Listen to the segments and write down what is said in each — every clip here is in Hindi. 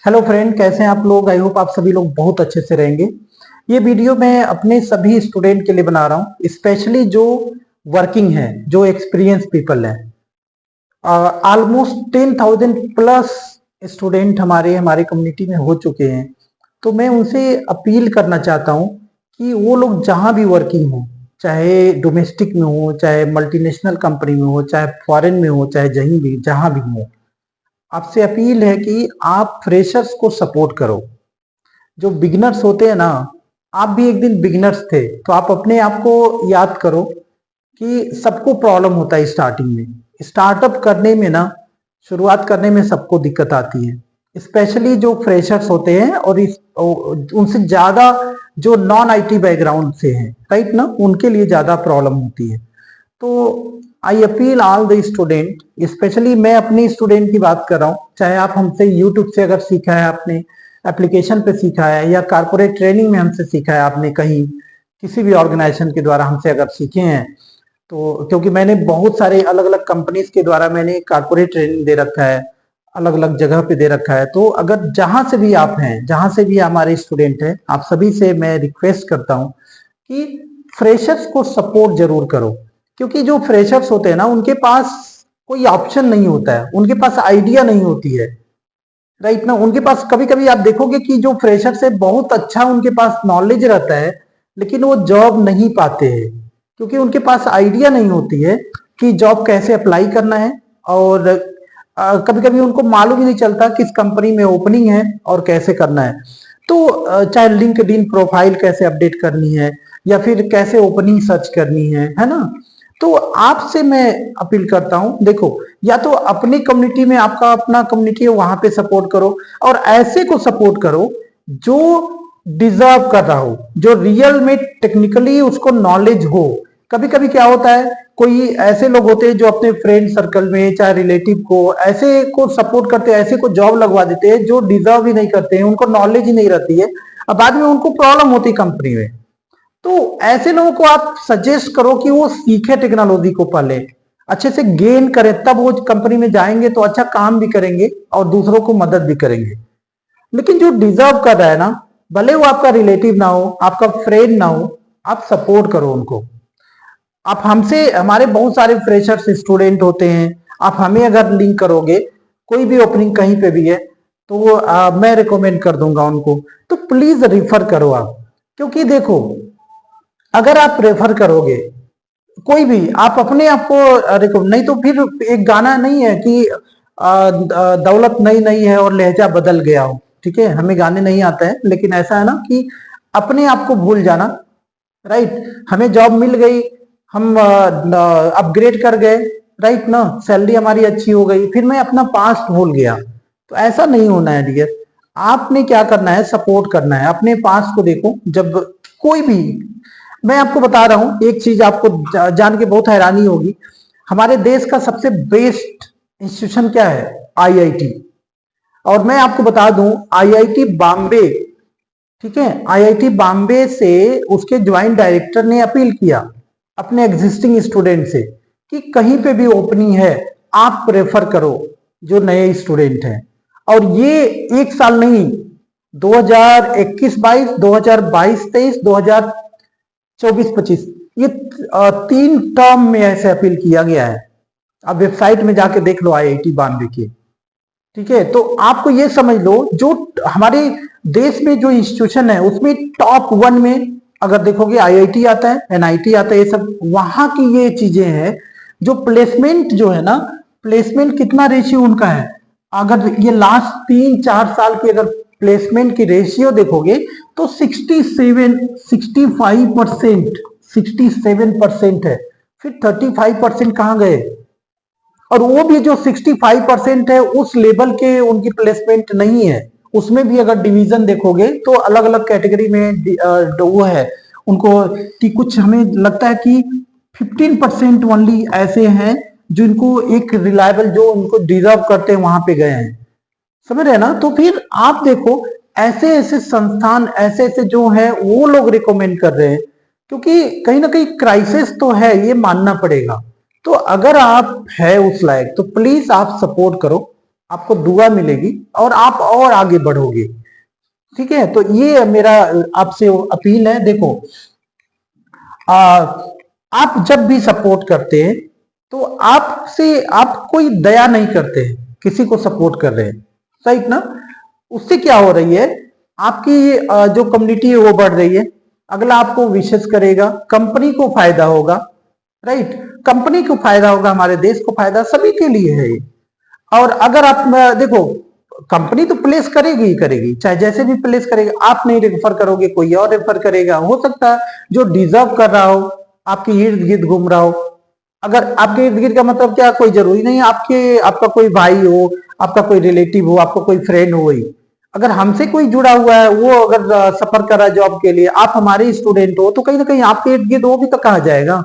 हेलो फ्रेंड, कैसे हैं आप लोग। आई होप आप सभी लोग बहुत अच्छे से रहेंगे। ये वीडियो मैं अपने सभी स्टूडेंट के लिए बना रहा हूँ, स्पेशली जो वर्किंग है, जो एक्सपीरियंस पीपल है। ऑलमोस्ट 10,000 प्लस स्टूडेंट हमारे हमारे कम्युनिटी में हो चुके हैं। तो मैं उनसे अपील करना चाहता हूँ कि वो लोग जहाँ भी वर्किंग हो, चाहे डोमेस्टिक में हो, चाहे मल्टीनेशनल कंपनी में हो, चाहे फॉरेन में हो, चाहे जहीं भी जहाँ भी हो, आपसे अपील है कि आप फ्रेशर्स को सपोर्ट करो। जो बिगिनर्स होते हैं ना, आप भी एक दिन बिगिनर्स थे, तो आप अपने आप को याद करो कि सबको प्रॉब्लम होता है स्टार्टिंग में। स्टार्टअप करने में ना, शुरुआत करने में सबको दिक्कत आती है, स्पेशली जो फ्रेशर्स होते हैं और उनसे ज्यादा जो नॉन आईटी बैकग्राउंड से हैं, राइट ना, उनके लिए ज्यादा प्रॉब्लम होती है। तो I appeal all the student, specially मैं अपनी स्टूडेंट की बात कर रहा हूँ, चाहे आप हमसे यूट्यूब से अगर सीखा है आपने, एप्लीकेशन पे सीखा है, या कारपोरेट ट्रेनिंग में हमसे सीखा है आपने, कहीं किसी भी ऑर्गेनाइजेशन के द्वारा हमसे अगर सीखे हैं, तो क्योंकि मैंने बहुत सारे अलग अलग कंपनीज के द्वारा मैंने कारपोरेट ट्रेनिंग दे रखा है, अलग अलग जगह पे दे रखा है। तो अगर जहां से भी आप हैं, जहां से भी हमारे स्टूडेंट हैं, आप सभी से मैं रिक्वेस्ट करता हूं कि फ्रेशर्स को सपोर्ट जरूर करो। क्योंकि जो फ्रेशर्स होते हैं ना, उनके पास कोई ऑप्शन नहीं होता है, उनके पास आइडिया नहीं होती है, राइट ना। उनके पास कभी कभी आप देखोगे कि जो फ्रेशर्स है बहुत अच्छा उनके पास नॉलेज रहता है, लेकिन वो जॉब नहीं पाते हैं, क्योंकि उनके पास आइडिया नहीं होती है कि जॉब कैसे अप्लाई करना है। और कभी कभी उनको मालूम ही नहीं चलता किस कंपनी में ओपनिंग है और कैसे करना है। तो चाहे लिंक्डइन प्रोफाइल कैसे अपडेट करनी है, या फिर कैसे ओपनिंग सर्च करनी है ना। तो आपसे मैं अपील करता हूं, देखो, या तो अपनी कम्युनिटी में, आपका अपना कम्युनिटी है वहां पे सपोर्ट करो, और ऐसे को सपोर्ट करो जो डिजर्व कर रहा हो, जो रियल में टेक्निकली उसको नॉलेज हो। कभी कभी क्या होता है, कोई ऐसे लोग होते हैं जो अपने फ्रेंड सर्कल में, चाहे रिलेटिव को, ऐसे को सपोर्ट करते हैं, ऐसे को जॉब लगवा देते हैं जो डिजर्व ही नहीं करते हैं, उनको नॉलेज ही नहीं रहती है, अब बाद में उनको प्रॉब्लम होती है कंपनी में। तो ऐसे लोगों को आप सजेस्ट करो कि वो सीखे टेक्नोलॉजी को, पहले अच्छे से गेन करें, तब वो कंपनी में जाएंगे तो अच्छा काम भी करेंगे और दूसरों को मदद भी करेंगे। लेकिन जो डिजर्व कर रहा है ना, भले वो आपका रिलेटिव ना हो, आपका फ्रेंड ना हो, आप सपोर्ट करो उनको। आप हमसे, हमारे बहुत सारे फ्रेशर्स स्टूडेंट होते हैं, आप हमें अगर लिंक करोगे, कोई भी ओपनिंग कहीं पे भी है, तो वो मैं रिकमेंड कर दूंगा उनको। तो प्लीज रिफर करो आप। क्योंकि देखो, अगर आप रेफर करोगे कोई भी, आप अपने आप को नहीं तो फिर एक गाना नहीं है कि दौलत नई नई है और लहजा बदल गया हो। ठीक है, हमें गाने नहीं आते हैं, लेकिन ऐसा है ना कि अपने आप को भूल जाना, राइट। हमें जॉब मिल गई, हम अपग्रेड कर गए, राइट ना, सैलरी हमारी अच्छी हो गई, फिर मैं अपना पास्ट भूल गया। तो ऐसा नहीं होना है डियर। आपने क्या करना है, सपोर्ट करना है, अपने पास्ट को देखो। जब कोई भी, मैं आपको बता रहा हूं एक चीज, आपको जान के बहुत हैरानी होगी, हमारे देश का सबसे बेस्ट इंस्टीट्यूशन क्या है, आईआईटी। और मैं आपको बता दूं, आईआईटी बॉम्बे, ठीक है, आईआईटी बॉम्बे से उसके ज्वाइंट डायरेक्टर ने अपील किया अपने एग्जिस्टिंग स्टूडेंट से कि कहीं पे भी ओपनिंग है, आप प्रेफर करो जो नए स्टूडेंट हैं। और ये एक साल नहीं, 2021-22, 2022-23, 2024-25, ये 3 टर्म में ऐसे अपील किया गया है। आप वेबसाइट में जाके देख लो आईआईटी बॉम्बे की। ठीक है, तो आपको ये समझ लो, जो हमारे देश में जो इंस्टीट्यूशन है उसमें टॉप 1 में अगर देखोगे आईआईटी आता है, एनआईटी आता है, ये सब वहां की ये चीजें हैं। जो प्लेसमेंट जो है ना, प्लेसमेंट कितना रेशियो उनका है, अगर ये लास्ट 3-4 साल की अगर प्लेसमेंट की रेशियो देखोगे, तो 65%, 67% है। फिर 35% कहां गए, और वो भी जो 65% है उस लेवल के उनकी प्लेसमेंट नहीं है। उसमें भी अगर डिवीजन देखोगे तो अलग अलग कैटेगरी में वो है उनको, कि कुछ हमें लगता है कि 15% ओनली ऐसे हैं जिनको एक रिलायबल, जो उनको डिजर्व करते हैं, वहां पे गए हैं। समझ रहे हैं ना। तो फिर आप देखो, ऐसे ऐसे संस्थान, ऐसे ऐसे जो है वो लोग रिकमेंड कर रहे हैं, क्योंकि कहीं ना कहीं क्राइसिस तो है, ये मानना पड़ेगा। तो अगर आप है उस लायक, तो प्लीज आप सपोर्ट करो। आपको दुआ मिलेगी और आप और आगे बढ़ोगे। ठीक है, तो ये मेरा आपसे अपील है। देखो, आप जब भी सपोर्ट करते हैं तो आपसे आप कोई दया नहीं करते हैं, किसी को सपोर्ट कर रहे हैं, राइट ना। उससे क्या हो रही है, आपकी जो कम्युनिटी है वो बढ़ रही है, अगला आपको विशेष करेगा, कंपनी को फायदा होगा, राइट। कंपनी को फायदा होगा, हमारे देश को फायदा, सभी के लिए है ये। और अगर आप देखो, कंपनी तो प्लेस करेगी ही करेगी, चाहे जैसे भी प्लेस करेगी, आप नहीं रेफर करोगे कोई और रेफर करेगा। हो सकता है जो डिजर्व कर रहा हो, आपके इर्द गिर्द घूम रहा हो। अगर आपके इर्द गिर्द का मतलब क्या, कोई जरूरी नहीं आपका कोई भाई हो, आपका कोई रिलेटिव हो, आपका कोई फ्रेंड हो ही, अगर हमसे कोई जुड़ा हुआ है, वो अगर सफर कर रहा है जॉब के लिए, आप हमारे स्टूडेंट हो, तो कहीं ना कहीं आपके इर्द गिर्द वो भी तो कहा जाएगा।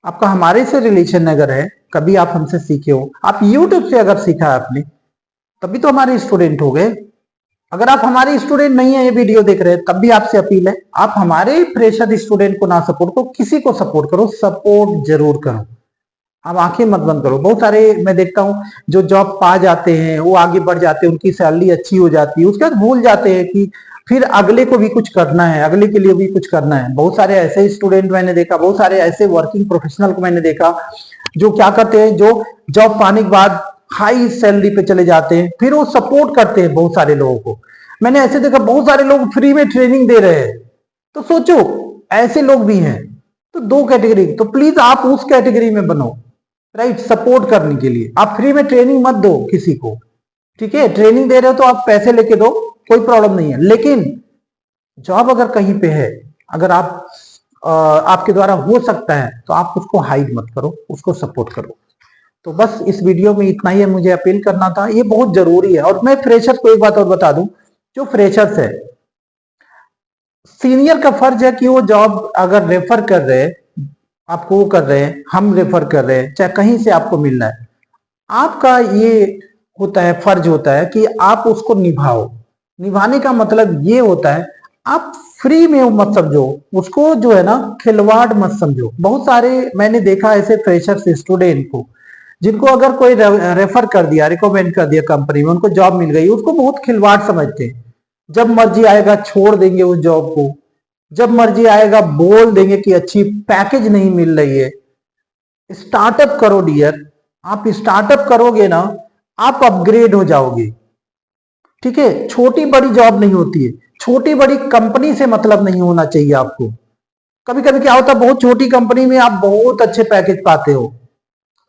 आपका हमारे से रिलेशन अगर है, कभी आप हमसे सीखे हो, आप यूट्यूब से अगर सीखा है आपने, तभी तो हमारे स्टूडेंट हो गए। अगर आप हमारे स्टूडेंट नहीं है, ये वीडियो देख रहे हैं, तब भी आपसे अपील है, आप हमारे फ्रेशर स्टूडेंट को ना सपोर्ट करो, किसी को सपोर्ट करो, सपोर्ट जरूर करो। आप आंखें मत बंद करो। बहुत सारे मैं देखता हूं जो जॉब पा जाते हैं, वो आगे बढ़ जाते हैं, उनकी सैलरी अच्छी हो जाती है, उसके बाद भूल जाते हैं कि फिर अगले को भी कुछ करना है, अगले के लिए भी कुछ करना है। बहुत सारे ऐसे स्टूडेंट मैंने देखा, बहुत सारे ऐसे वर्किंग प्रोफेशनल को मैंने देखा, जो क्या करते हैं, जो जॉब पाने के बाद हाई सैलरी पे चले जाते हैं, फिर वो सपोर्ट करते हैं बहुत सारे लोगों को। मैंने ऐसे देखा, बहुत सारे लोग फ्री में ट्रेनिंग दे रहे हैं। तो सोचो, ऐसे लोग भी हैं। तो दो कैटेगरी, तो प्लीज आप उस कैटेगरी में बनो, राइट, सपोर्ट करने के लिए। आप फ्री में ट्रेनिंग मत दो किसी को, ठीक है। ट्रेनिंग दे रहे हो तो आप पैसे लेके दो, कोई प्रॉब्लम नहीं है, लेकिन जॉब अगर कहीं पे है, अगर आपके द्वारा हो सकता है, तो आप उसको हाइड मत करो, उसको सपोर्ट करो। तो बस इस वीडियो में इतना ही है, मुझे अपील करना था, ये बहुत जरूरी है। और मैं फ्रेशर्स को एक बात और बता दूं, जो फ्रेशर्स है, सीनियर का फर्ज है कि वो जॉब अगर रेफर कर रहे हैं, आपको वो कर रहे हैं, हम रेफर कर रहे हैं, चाहे कहीं से आपको मिलना है, आपका ये होता है, फर्ज होता है कि आप उसको निभाओ। निभाने का मतलब ये होता है, आप फ्री में मत समझो उसको, जो है ना, खिलवाड़ मत समझो। बहुत सारे मैंने देखा ऐसे फ्रेशर्स स्टूडेंट को, जिनको अगर कोई रेफर कर दिया, रिकमेंड कर दिया कंपनी में, उनको जॉब मिल गई, उसको बहुत खिलवाड़ समझते हैं। जब मर्जी आएगा छोड़ देंगे उस जॉब को, जब मर्जी आएगा बोल देंगे कि अच्छी पैकेज नहीं मिल रही है। स्टार्टअप करो डियर, आप स्टार्टअप करोगे ना, आप अपग्रेड हो जाओगे, ठीक है। छोटी बड़ी जॉब नहीं होती है, छोटी बड़ी कंपनी से मतलब नहीं होना चाहिए आपको। कभी कभी क्या होता है, बहुत छोटी कंपनी में आप बहुत अच्छे पैकेज पाते हो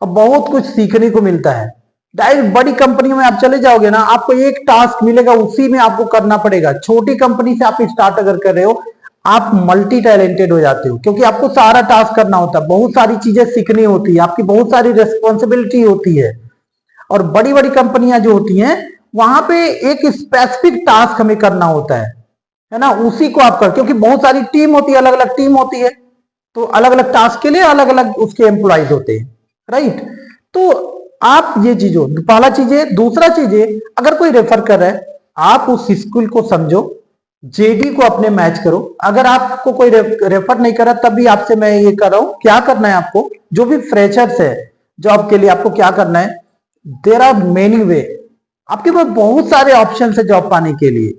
और बहुत कुछ सीखने को मिलता है। डायरेक्ट बड़ी कंपनी में आप चले जाओगे ना, आपको एक टास्क मिलेगा, उसी में आपको करना पड़ेगा। छोटी कंपनी से आप स्टार्ट अगर कर रहे हो, आप मल्टी टैलेंटेड हो जाते हो, क्योंकि आपको सारा टास्क करना होता है, बहुत सारी चीजें सीखनी होती है, आपकी बहुत सारी रेस्पॉन्सिबिलिटी होती है। और बड़ी बड़ी कंपनियां जो होती हैं, वहां पे एक स्पेसिफिक टास्क हमें करना होता है ना, उसी को आप कर, क्योंकि बहुत सारी टीम होती है, अलग अलग टीम होती है, तो अलग अलग टास्क के लिए अलग अलग उसके एम्प्लॉयज होते हैं, राइट। तो आप ये चीज हो, पहला चीज है। दूसरा चीज है, अगर कोई रेफर कर रहा है, आप उस स्कूल को समझो, जेडी को अपने मैच करो। अगर आपको कोई रेफर नहीं कर रहा, तब भी आपसे मैं ये कर रहा हूं, क्या करना है आपको, जो भी फ्रेशर्स है जॉब के लिए, आपको क्या करना है, देर आर मेनी वे, आपके पास बहुत सारे ऑप्शन है जॉब पाने के लिए।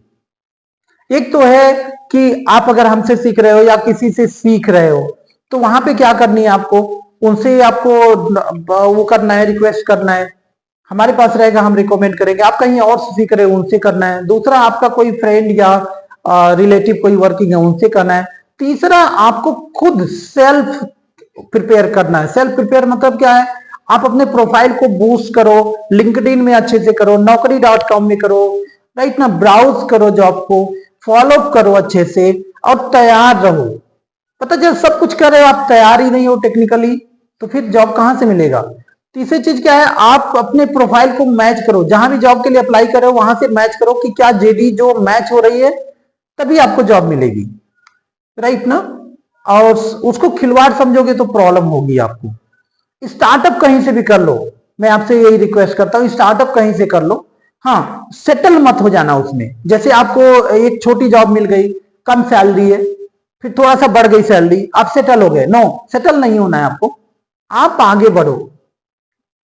एक तो है कि आप अगर हमसे सीख रहे हो या किसी से सीख रहे हो, तो वहां पे क्या करनी है आपको, उनसे आपको वो करना है, रिक्वेस्ट करना है, हमारे पास रहेगा, हम रिकमेंड करेंगे। आप कहीं और से सीख रहे हो, उनसे करना है। दूसरा, आपका कोई फ्रेंड या रिलेटिव कोई वर्किंग है, उनसे करना है। तीसरा, आपको खुद सेल्फ प्रिपेयर करना है। सेल्फ प्रिपेयर मतलब क्या है, आप अपने प्रोफाइल को बूस्ट करो, लिंक्डइन में अच्छे से करो, naukri.com में करो, राइट ना, ब्राउज करो जॉब को, फॉलो करो अच्छे से, और तैयार रहो। पता चल सब कुछ कर रहे हो, आप तैयार ही नहीं हो टेक्निकली, तो फिर जॉब कहां से मिलेगा। तीसरी चीज क्या है, आप अपने प्रोफाइल को मैच करो, जहां भी जॉब के लिए अप्लाई कर रहे हो, वहां से मैच करो कि क्या जेडी जो मैच हो रही है, तभी आपको जॉब मिलेगी, राइट ना। और उसको खिलवाड़ समझोगे तो प्रॉब्लम होगी आपको। स्टार्टअप कहीं से भी कर लो, मैं आपसे यही रिक्वेस्ट करता हूं, स्टार्टअप कहीं से कर लो। हाँ, सेटल मत हो जाना उसमें। जैसे आपको एक छोटी जॉब मिल गई, कम सैलरी है, फिर थोड़ा सा बढ़ गई सैलरी, आप सेटल हो गए, नो, सेटल नहीं होना है आपको। आप आगे बढ़ो,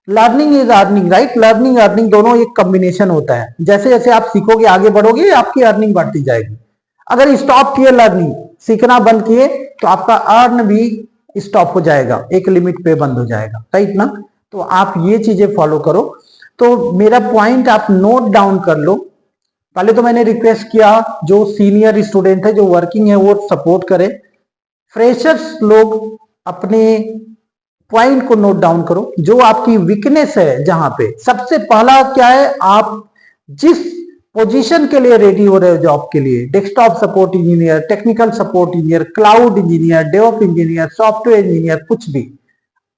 learning is earning, right. Learning earning दोनों एक कॉम्बिनेशन होता है। जैसे जैसे आप सीखोगे आगे बढ़ोगे आपकी अर्निंग बढ़ती जाएगी। अगर स्टॉप किए लर्निंग, सीखना बंद किए, तो आपका अर्न भी स्टॉप हो जाएगा, एक लिमिट पे बंद हो जाएगा, राइट ना। तो आप ये चीजें फॉलो करो। तो मेरा पॉइंट आप नोट डाउन कर लो। पहले तो मैंने रिक्वेस्ट किया जो सीनियर स्टूडेंट है जो वर्किंग है वो सपोर्ट करे। फ्रेशर्स लोग अपने पॉइंट को नोट डाउन करो, जो आपकी वीकनेस है। जहां पे सबसे पहला क्या है, आप जिस पोजीशन के लिए रेडी हो रहे हो जॉब के लिए, desktop support engineer, technical support engineer, cloud engineer, DevOps engineer, software engineer, कुछ भी,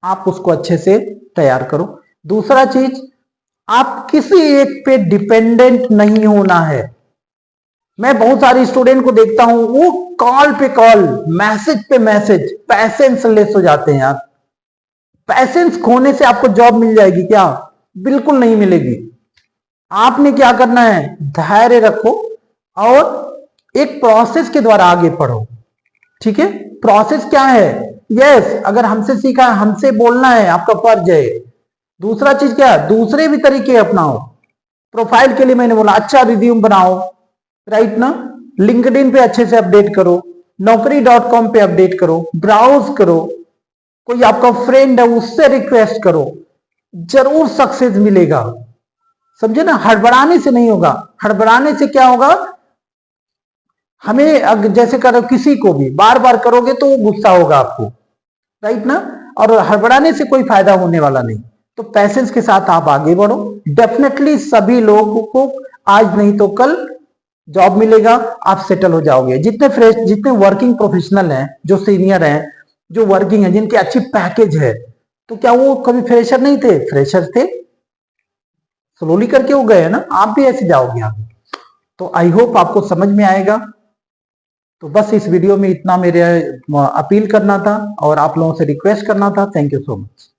आप उसको अच्छे से तैयार करो। दूसरा चीज, आप किसी एक पे डिपेंडेंट नहीं होना है। मैं बहुत सारे स्टूडेंट को देखता हूं, वो कॉल पे कॉल, मैसेज पे मैसेज, पैसेंस लेस हो जाते हैं यार। पैसेंस खोने से आपको जॉब मिल जाएगी क्या? बिल्कुल नहीं मिलेगी। आपने क्या करना है, धैर्य रखो और एक प्रोसेस के द्वारा आगे बढ़ो। ठीक है, प्रोसेस क्या है? यस, अगर हमसे सीखा है, हमसे बोलना है, आपका फर्ज है। दूसरा चीज क्या है, दूसरे भी तरीके अपनाओ। प्रोफाइल के लिए मैंने बोला अच्छा रिज्यूम बनाओ, राइट ना। लिंक्डइन पे अच्छे से अपडेट करो, naukri.com पे अपडेट करो, ब्राउज करो, कोई आपका फ्रेंड है उससे रिक्वेस्ट करो, जरूर सक्सेस मिलेगा। समझे ना, हड़बड़ाने से नहीं होगा। हड़बड़ाने से क्या होगा, हमें जैसे करो किसी को भी बार बार करोगे तो वो गुस्सा होगा आपको, राइट ना। और हड़बड़ाने से कोई फायदा होने वाला नहीं। तो पैसेंस के साथ आप आगे बढ़ो। डेफिनेटली सभी लोगों को आज नहीं तो कल जॉब मिलेगा, आप सेटल हो जाओगे। जितने वर्किंग प्रोफेशनल हैं, जो सीनियर हैं, जो वर्किंग है, जिनकी अच्छी पैकेज है, तो क्या वो कभी फ्रेशर नहीं थे? फ्रेशर थे, स्लोली करके हो गए हैं ना। आप भी ऐसे जाओगे आगे। तो आई होप आपको समझ में आएगा। तो बस इस वीडियो में इतना मेरे अपील करना था और आप लोगों से रिक्वेस्ट करना था। Thank you so much.